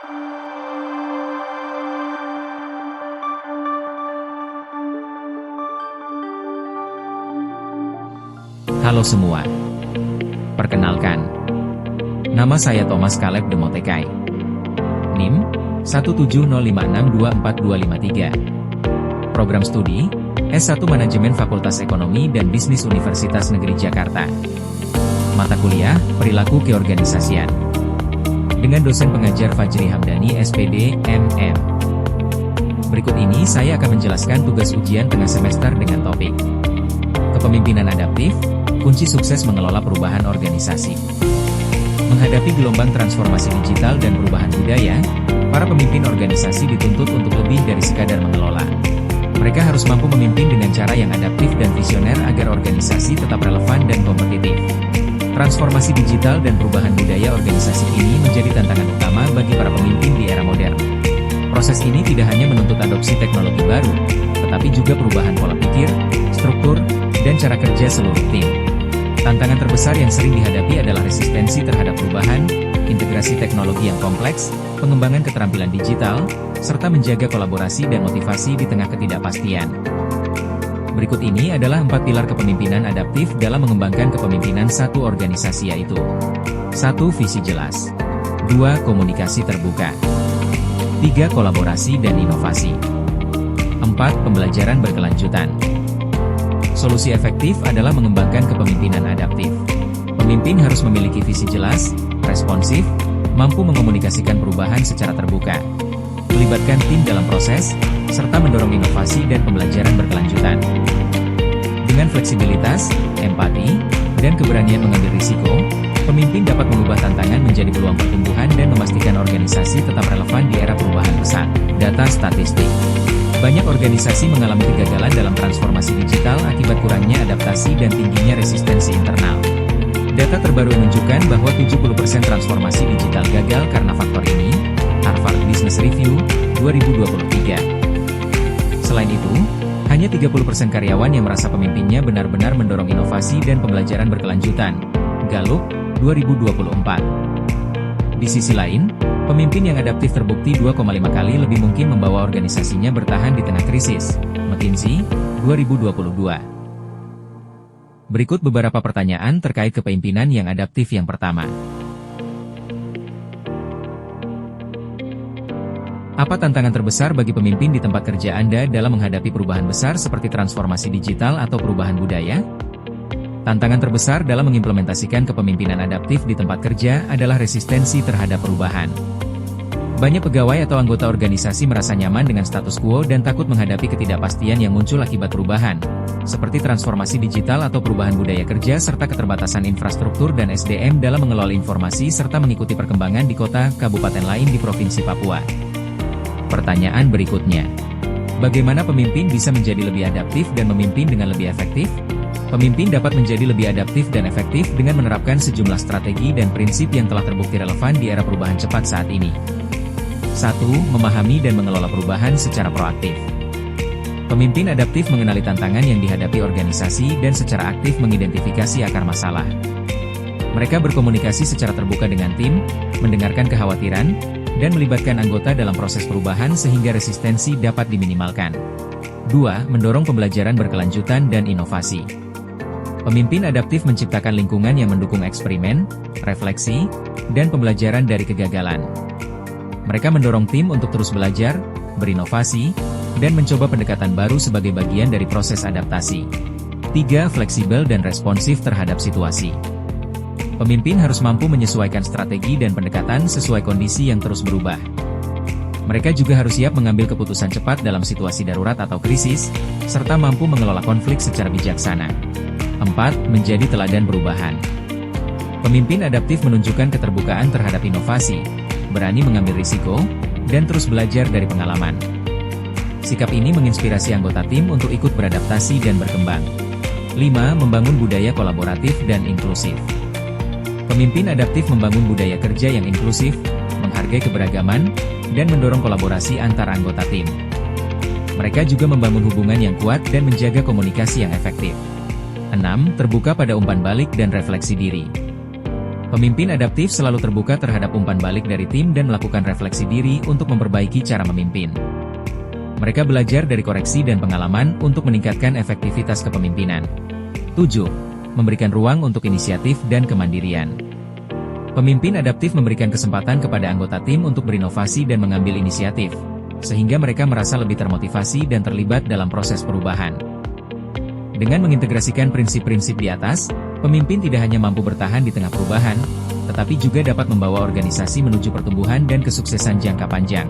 Halo semua. Perkenalkan, nama saya Thomas Caleb Demotekai. NIM 17056242253. Program studi S1 Manajemen Fakultas Ekonomi dan Bisnis Universitas Negeri Jakarta. Mata kuliah Perilaku Keorganisasian. Dengan dosen pengajar Fajri Hamdani SPD, MM. Berikut ini saya akan menjelaskan tugas ujian tengah semester dengan topik Kepemimpinan Adaptif, kunci sukses mengelola perubahan organisasi. Menghadapi gelombang transformasi digital dan perubahan budaya, para pemimpin organisasi dituntut untuk lebih dari sekadar mengelola. Mereka harus mampu memimpin dengan cara yang adaptif dan visioner agar organisasi tetap relevan dan kompetitif. Transformasi digital dan perubahan budaya organisasi ini menjadi tantangan utama bagi para pemimpin di era modern. Proses ini tidak hanya menuntut adopsi teknologi baru, tetapi juga perubahan pola pikir, struktur, dan cara kerja seluruh tim. Tantangan terbesar yang sering dihadapi adalah resistensi terhadap perubahan, integrasi teknologi yang kompleks, pengembangan keterampilan digital, serta menjaga kolaborasi dan motivasi di tengah ketidakpastian. Berikut ini adalah 4 pilar kepemimpinan adaptif dalam mengembangkan kepemimpinan satu organisasi, yaitu 1. Visi jelas. 2. Komunikasi terbuka. 3. Kolaborasi dan inovasi. 4. Pembelajaran berkelanjutan. Solusi efektif adalah mengembangkan kepemimpinan adaptif. Pemimpin harus memiliki visi jelas, responsif, mampu mengomunikasikan perubahan secara terbuka, melibatkan tim dalam proses, serta mendorong inovasi dan pembelajaran berkelanjutan. Dengan fleksibilitas, empati, dan keberanian mengambil risiko, pemimpin dapat mengubah tantangan menjadi peluang pertumbuhan dan memastikan organisasi tetap relevan di era perubahan pesat. Data statistik. Banyak organisasi mengalami kegagalan dalam transformasi digital akibat kurangnya adaptasi dan tingginya resistensi internal. Data terbaru menunjukkan bahwa 70% transformasi digital gagal karena faktor ini, Harvard Business Review, 2023. Selain itu, hanya 30% karyawan yang merasa pemimpinnya benar-benar mendorong inovasi dan pembelajaran berkelanjutan. Gallup, 2024. Di sisi lain, pemimpin yang adaptif terbukti 2,5 kali lebih mungkin membawa organisasinya bertahan di tengah krisis. McKinsey, 2022. Berikut beberapa pertanyaan terkait kepemimpinan yang adaptif. Yang pertama, apa tantangan terbesar bagi pemimpin di tempat kerja Anda dalam menghadapi perubahan besar seperti transformasi digital atau perubahan budaya? Tantangan terbesar dalam mengimplementasikan kepemimpinan adaptif di tempat kerja adalah resistensi terhadap perubahan. Banyak pegawai atau anggota organisasi merasa nyaman dengan status quo dan takut menghadapi ketidakpastian yang muncul akibat perubahan, seperti transformasi digital atau perubahan budaya kerja serta keterbatasan infrastruktur dan SDM dalam mengelola informasi serta mengikuti perkembangan di kota, kabupaten lain di Provinsi Papua. Pertanyaan berikutnya, bagaimana pemimpin bisa menjadi lebih adaptif dan memimpin dengan lebih efektif? Pemimpin dapat menjadi lebih adaptif dan efektif dengan menerapkan sejumlah strategi dan prinsip yang telah terbukti relevan di era perubahan cepat saat ini. 1. Memahami dan mengelola perubahan secara proaktif. Pemimpin adaptif mengenali tantangan yang dihadapi organisasi dan secara aktif mengidentifikasi akar masalah. Mereka berkomunikasi secara terbuka dengan tim, mendengarkan kekhawatiran, dan melibatkan anggota dalam proses perubahan sehingga resistensi dapat diminimalkan. 2. Mendorong pembelajaran berkelanjutan dan inovasi. Pemimpin adaptif menciptakan lingkungan yang mendukung eksperimen, refleksi, dan pembelajaran dari kegagalan. Mereka mendorong tim untuk terus belajar, berinovasi, dan mencoba pendekatan baru sebagai bagian dari proses adaptasi. 3. Fleksibel dan responsif terhadap situasi. Pemimpin harus mampu menyesuaikan strategi dan pendekatan sesuai kondisi yang terus berubah. Mereka juga harus siap mengambil keputusan cepat dalam situasi darurat atau krisis, serta mampu mengelola konflik secara bijaksana. 4. Menjadi teladan perubahan. Pemimpin adaptif menunjukkan keterbukaan terhadap inovasi, berani mengambil risiko, dan terus belajar dari pengalaman. Sikap ini menginspirasi anggota tim untuk ikut beradaptasi dan berkembang. 5. Membangun budaya kolaboratif dan inklusif. Pemimpin adaptif membangun budaya kerja yang inklusif, menghargai keberagaman, dan mendorong kolaborasi antar anggota tim. Mereka juga membangun hubungan yang kuat dan menjaga komunikasi yang efektif. 6. Terbuka pada umpan balik dan refleksi diri. Pemimpin adaptif selalu terbuka terhadap umpan balik dari tim dan melakukan refleksi diri untuk memperbaiki cara memimpin. Mereka belajar dari koreksi dan pengalaman untuk meningkatkan efektivitas kepemimpinan. 7. Memberikan ruang untuk inisiatif dan kemandirian. Pemimpin adaptif memberikan kesempatan kepada anggota tim untuk berinovasi dan mengambil inisiatif, sehingga mereka merasa lebih termotivasi dan terlibat dalam proses perubahan. Dengan mengintegrasikan prinsip-prinsip di atas, pemimpin tidak hanya mampu bertahan di tengah perubahan, tetapi juga dapat membawa organisasi menuju pertumbuhan dan kesuksesan jangka panjang.